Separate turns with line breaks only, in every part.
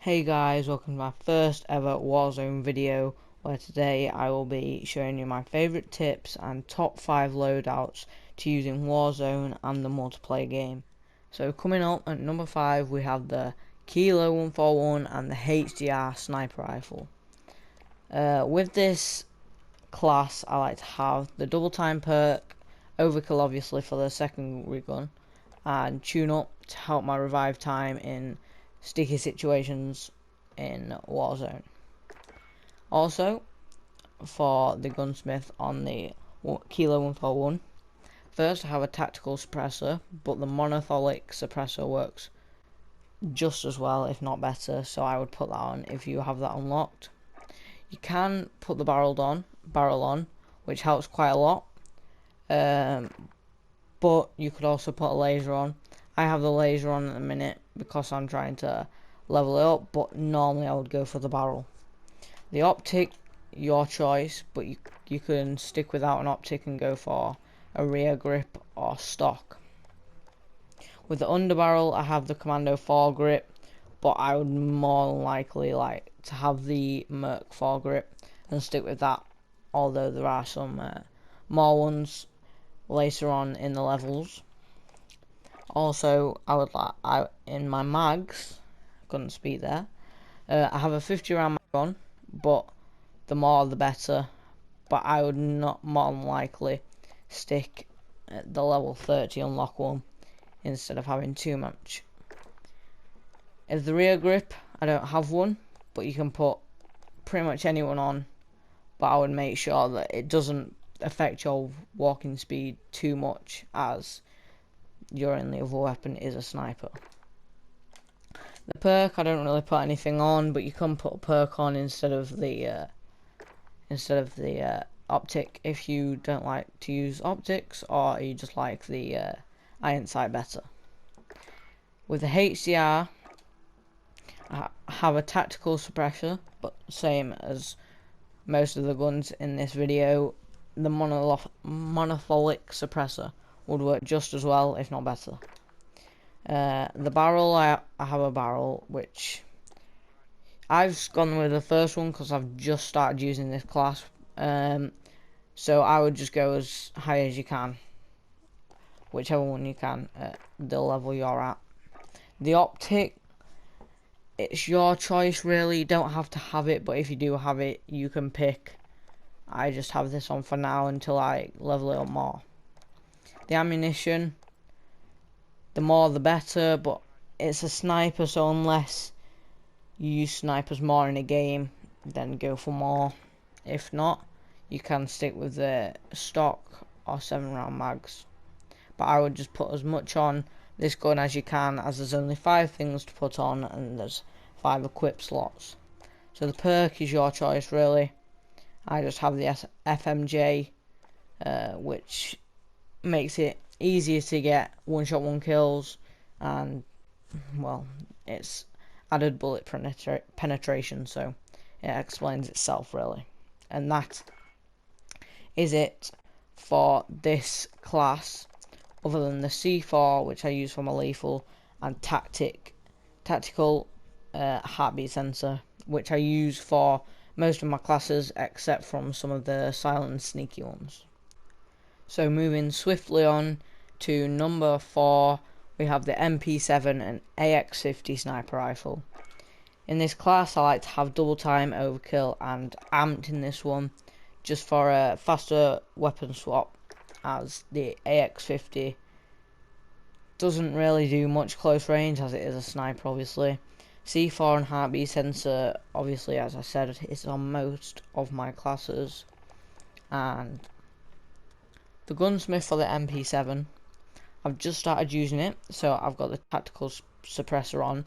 Hey guys, welcome to my first ever Warzone video, where today I will be showing you my favourite tips and top 5 loadouts to use in Warzone and the multiplayer game. So coming up at number 5 we have the Kilo 141 and the HDR sniper rifle. With this class I like to have the double time perk, overkill obviously for the secondary gun, and tune up to help my revive time in sticky situations in Warzone. Also, for the gunsmith on the Kilo 141, first I have a tactical suppressor, but the monolithic suppressor works just as well, if not better, so I would put that on if you have that unlocked. You can put the barrel on, which helps quite a lot, but you could also put a laser on. I have the laser on at the minute because I'm trying to level it up, but normally I would go for the barrel. The optic, your choice, but you can stick without an optic and go for a rear grip or stock. With the underbarrel I have the Commando foregrip, but I would more than likely like to have the Merc foregrip and stick with that, although there are some more ones later on in the levels. Also, I would like, in my mags, couldn't speak there, I have a 50 round mag on, but the more the better, but I would not more than likely stick at the level 30 unlock one instead of having too much. As the rear grip, I don't have one, but you can put pretty much anyone on, but I would make sure that it doesn't affect your walking speed too much, as your only other weapon is a sniper. The perk, I don't really put anything on, but you can put a perk on instead of the optic if you don't like to use optics, or you just like the iron sight better. With the HDR, I have a tactical suppressor, but same as most of the guns in this video, the monolithic suppressor would work just as well, if not better. The barrel, I have a barrel, which I've gone with the first one because I've just started using this class. So I would just go as high as you can, whichever one you can, at the level you're at. The optic, it's your choice really, you don't have to have it, but if you do have it, you can pick. I just have this on for now until I level it up more. The ammunition, the more the better, but it's a sniper, so unless you use snipers more in a game, then go for more. If not, you can stick with the stock or 7 round mags. But I would just put as much on this gun as you can, as there's only 5 things to put on and there's 5 equip slots. So the perk is your choice really. I just have the FMJ, which makes it easier to get one shot one kills, and well, it's added bullet penetration, so it explains itself really. And that is it for this class, other than the C4, which I use for my lethal, and tactical heartbeat sensor, which I use for most of my classes except from some of the silent and sneaky ones. So moving swiftly on to number 4, we have the MP7 and AX50 sniper rifle. In this class I like to have double time, overkill and amped in this one, just for a faster weapon swap, as the AX50 doesn't really do much close range as it is a sniper obviously. C4 and heartbeat sensor, obviously, as I said, is on most of my classes. And the gunsmith for the MP7, I've just started using it, so I've got the tactical suppressor on,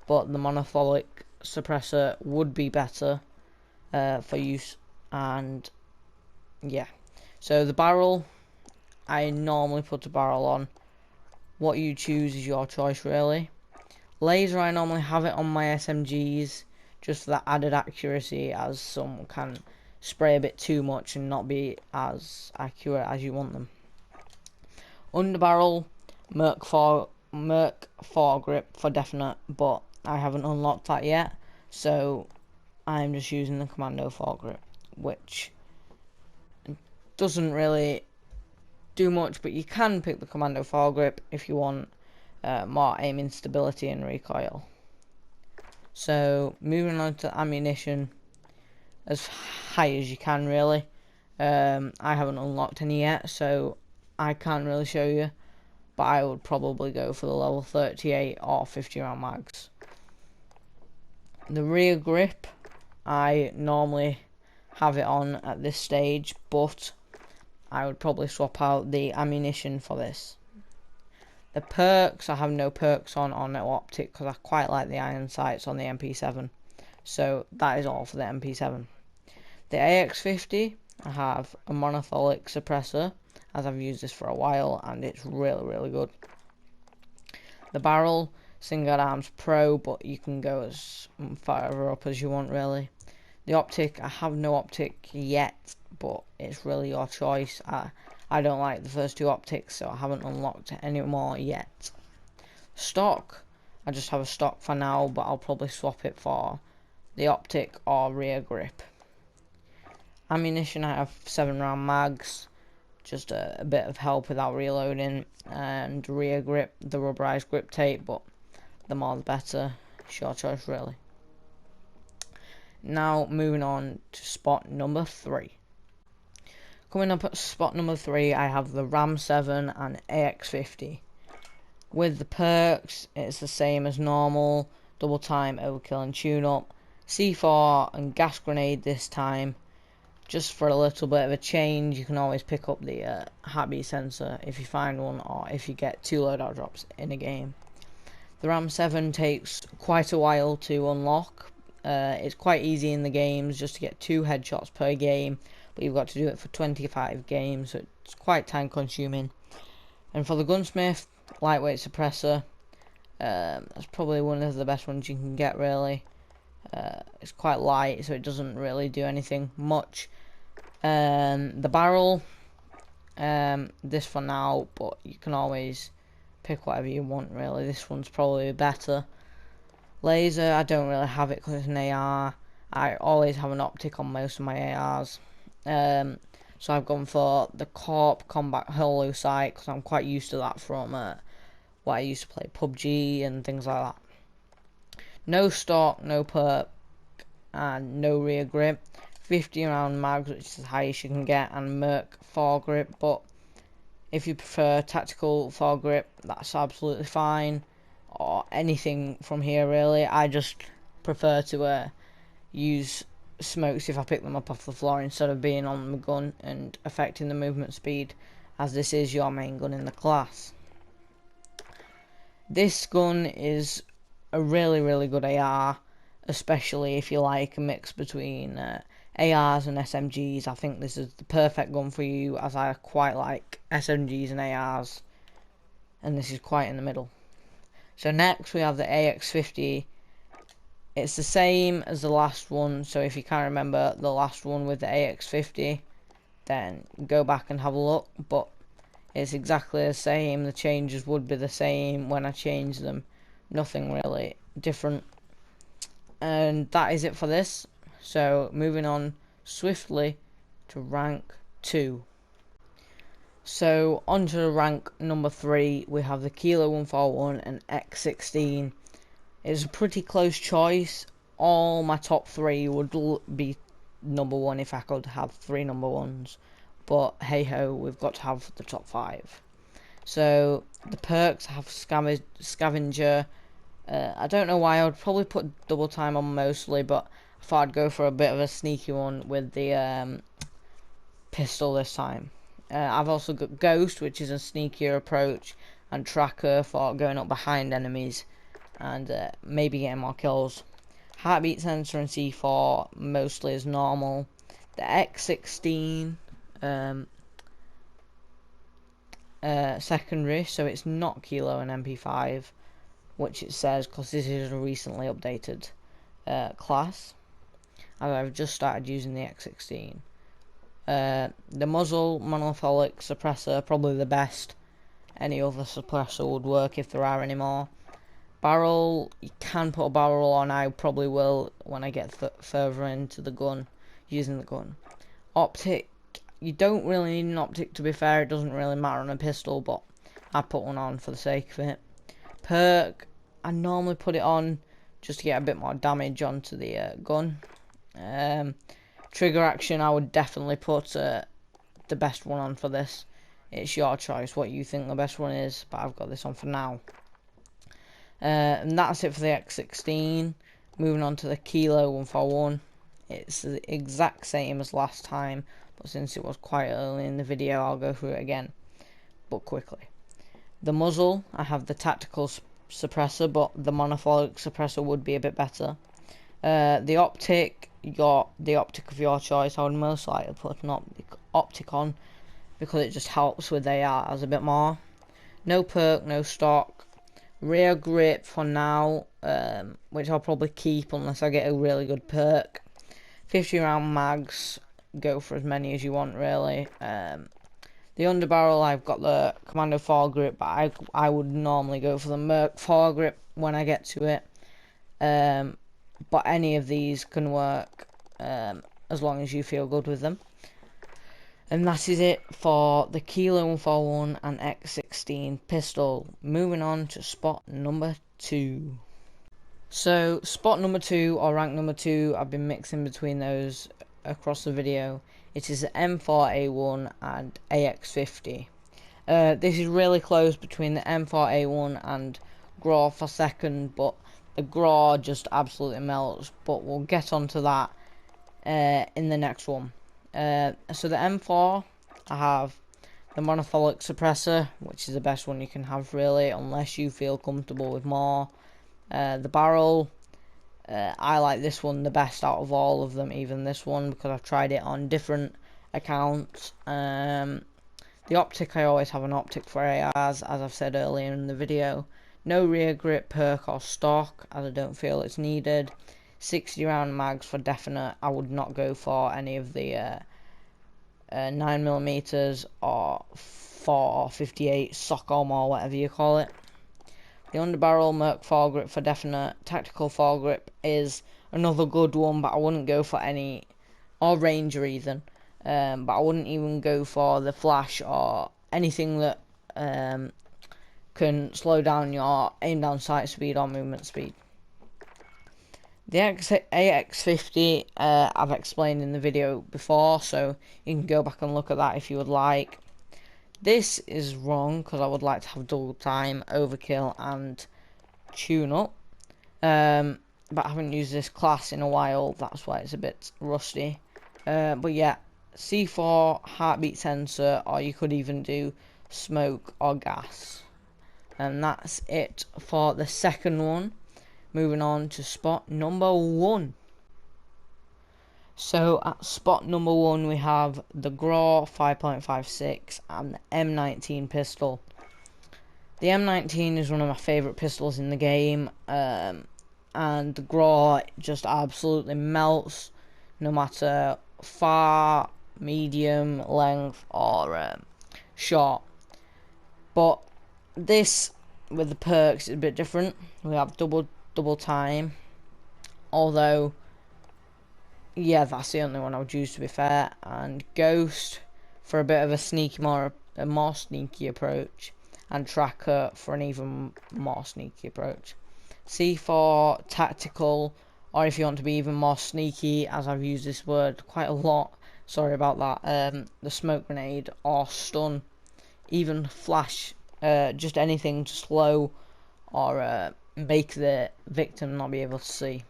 but the monolithic suppressor would be better for use. And yeah, so the barrel, I normally put a barrel on. What you choose is your choice really. Laser, I normally have it on my SMGs just for that added accuracy, as some can spray a bit too much and not be as accurate as you want them. Underbarrel, Merc foregrip for definite, but I haven't unlocked that yet, so I'm just using the commando foregrip, which doesn't really do much, but you can pick the commando foregrip if you want more aiming stability and recoil. So moving on to ammunition, as high as you can really. I haven't unlocked any yet, so I can't really show you, but I would probably go for the level 38 or 50 round mags. The rear grip, I normally have it on at this stage, but I would probably swap out the ammunition for this. The perks, I have no perks on or no optic because I quite like the iron sights on the MP7. So that is all for the MP7. The AX50, I have a monolithic suppressor, as I've used this for a while and it's really good. The barrel, single arms pro, but you can go as far up as you want really. The optic, I have no optic yet, but it's really your choice. I don't like the first two optics, so I haven't unlocked any more yet. Stock, I just have a stock for now, but I'll probably swap it for the optic or rear grip. Ammunition, I have 7 round mags, just a bit of help without reloading, and rear grip, the rubberized grip tape, but the more the better, it's your choice really. Now moving on to spot number 3. Coming up at spot number 3, I have the RAM7 and AX50. With the perks, it's the same as normal, double time, overkill and tune up, C4 and gas grenade this time. Just for a little bit of a change, you can always pick up the heartbeat sensor if you find one, or if you get 2 loadout drops in a game. The RAM7 takes quite a while to unlock. It's quite easy in the games just to get 2 headshots per game, but you've got to do it for 25 games, so it's quite time consuming. And for the gunsmith, lightweight suppressor, that's probably one of the best ones you can get really. It's quite light, so it doesn't really do anything much. The barrel, this for now, but you can always pick whatever you want really. This one's probably better. Laser, I don't really have it because it's an AR. I always have an optic on most of my ARs. So I've gone for the Corp Combat Holo sight because I'm quite used to that from what I used to play PUBG and things like that. No stock, no perk, and no rear grip. 50 round mags, which is the highest you can get, and Merc foregrip, but if you prefer tactical foregrip, that's absolutely fine, or anything from here really. I just prefer to use smokes if I pick them up off the floor instead of being on the gun and affecting the movement speed, as this is your main gun in the class. This gun is a really good AR, especially if you like a mix between ARs and SMGs. I think this is the perfect gun for you, as I quite like SMGs and ARs, and this is quite in the middle. So next we have the AX50. It's the same as the last one, so if you can't remember the last one with the AX50, then go back and have a look, but it's exactly the same. The changes would be the same when I change them. Nothing really different. And that is it for this. So moving on swiftly to rank 2. So on to rank number 3, we have the Kilo 141 and X16. It's a pretty close choice. All my top 3 would be number 1 if I could have 3 number 1s. But hey ho, we've got to have the top 5. So the perks, I have Scavenger. I don't know why. I would probably put double time on mostly, but I thought I'd go for a bit of a sneaky one with the pistol this time. I've also got Ghost, which is a sneakier approach, and Tracker for going up behind enemies and maybe getting more kills. Heartbeat sensor and C4 mostly as normal. The X16 secondary, so it's not Kilo and MP5, which it says because this is a recently updated class. I've just started using the X16. The muzzle monolithic suppressor, probably the best. Any other suppressor would work if there are any more. Barrel, you can put a barrel on. I probably will when I get further into the gun, using the gun. Optic, you don't really need an optic, to be fair. It doesn't really matter on a pistol, but I put one on for the sake of it. Perk, I normally put it on just to get a bit more damage onto the gun. Trigger action, I would definitely put the best one on for this. It's your choice what you think the best one is, but I've got this on for now. And that's it for the X16. Moving on to the Kilo 141. It's the exact same as last time, but since it was quite early in the video, I'll go through it again, but quickly. The muzzle, I have the tactical suppressor, but the monofolic suppressor would be a bit better. The optic, you got the optic of your choice. I would most likely put an optic on because it just helps with ARs a bit more. No perk, no stock. Rear grip for now, which I'll probably keep unless I get a really good perk. 50 round mags, go for as many as you want really. The underbarrel, I've got the Commando foregrip, but I would normally go for the Merc foregrip when I get to it. But any of these can work as long as you feel good with them. And that is it for the Kilo 141 and X16 pistol. Moving on to spot number 2. So spot number 2, or rank number 2, I've been mixing between those across the video. It is the M4A1 and AX50. This is really close between the M4A1 and GRAW for second, but the GRAW just absolutely melts. But we'll get onto that in the next one. So the M4, I have the monofolic suppressor, which is the best one you can have really, unless you feel comfortable with more. The barrel, I like this one the best out of all of them, even this one, because I've tried it on different accounts. The optic, I always have an optic for ARs, as I've said earlier in the video. No rear grip, perk or stock, as I don't feel it's needed. 60 round mags for definite. I would not go for any of the 9mm or 458 SOCOM or whatever you call it. The underbarrel Merc foregrip for definite. Tactical foregrip is another good one, but I wouldn't go for any, or Ranger even. But I wouldn't even go for the flash or anything that can slow down your aim down sight speed or movement speed. The AX50, I've explained in the video before, so you can go back and look at that if you would like. This is wrong, because I would like to have double time, overkill, and tune up. But I haven't used this class in a while, that's why it's a bit rusty. But yeah, C4, heartbeat sensor, or you could even do smoke or gas. And that's it for the second one. Moving on to spot number 1. So at spot number 1 we have the GRAW 5.56 and the M19 pistol. The M19 is one of my favourite pistols in the game, and the GRAW just absolutely melts no matter far, medium, length or short. But this with the perks is a bit different. We have double time, although yeah, that's the only one I would use, to be fair, and Ghost for a bit of a more sneaky approach, and Tracker for an even more sneaky approach. C4 tactical, or if you want to be even more sneaky, as I've used this word quite a lot, sorry about that, the smoke grenade or stun, even flash, just anything to slow or make the victim not be able to see.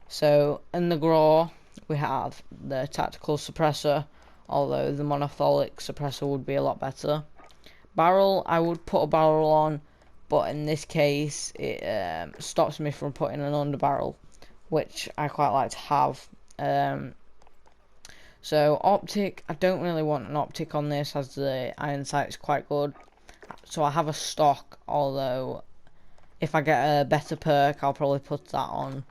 So in the GRAW we have the tactical suppressor, although the monofolic suppressor would be a lot better. Barrel, I would put a barrel on, but in this case it stops me from putting an underbarrel, which I quite like to have. So optic, I don't really want an optic on this, as the iron sight is quite good, so I have a stock, although if I get a better perk I'll probably put that on,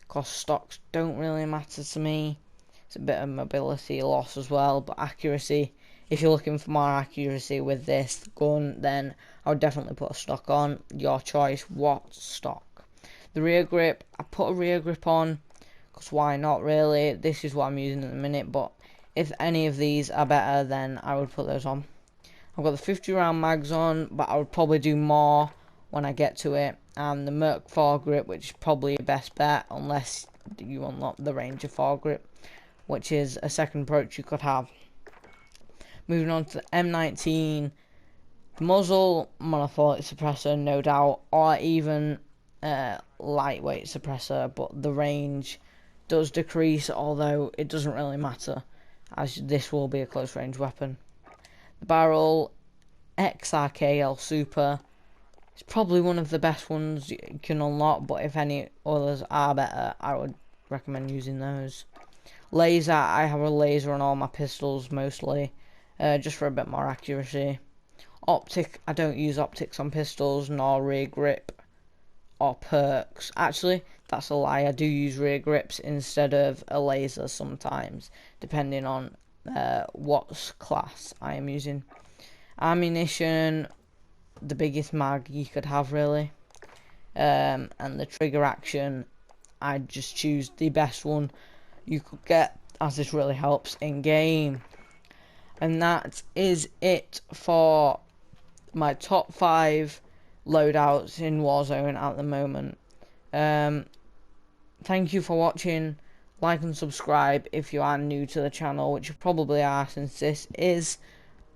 because stocks don't really matter to me. It's a bit of mobility loss as well, but accuracy if you're looking for more accuracy with this gun, then I would definitely put a stock on. Your choice, what stock. The rear grip, I put a rear grip on, because why not really? This is what I'm using at the minute, but if any of these are better, then I would put those on. I've got the 50 round mags on, but I would probably do more when I get to it. And the Merc foregrip, which is probably your best bet, unless you unlock the Ranger foregrip, which is a second approach you could have. Moving on to the M19, the muzzle, monofolic suppressor, no doubt, or even lightweight suppressor, but the range does decrease, although it doesn't really matter, as this will be a close range weapon. The barrel, XRKL Super, it's probably one of the best ones you can unlock, but if any others are better, I would recommend using those. Laser, I have a laser on all my pistols mostly, just for a bit more accuracy. Optic, I don't use optics on pistols, nor rear grip or perks. Actually, that's a lie, I do use rear grips instead of a laser sometimes, depending on what class I am using. Ammunition, the biggest mag you could have really, and the trigger action, I'd just choose the best one you could get, as this really helps in game. And that is it for my top 5 loadouts in Warzone at the moment. Thank you for watching. Like and subscribe if you are new to the channel, which you probably are, since this is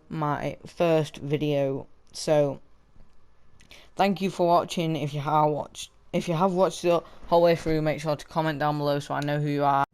my first video. So thank you for watching. If you have watched the whole way through, make sure to comment down below so I know who you are.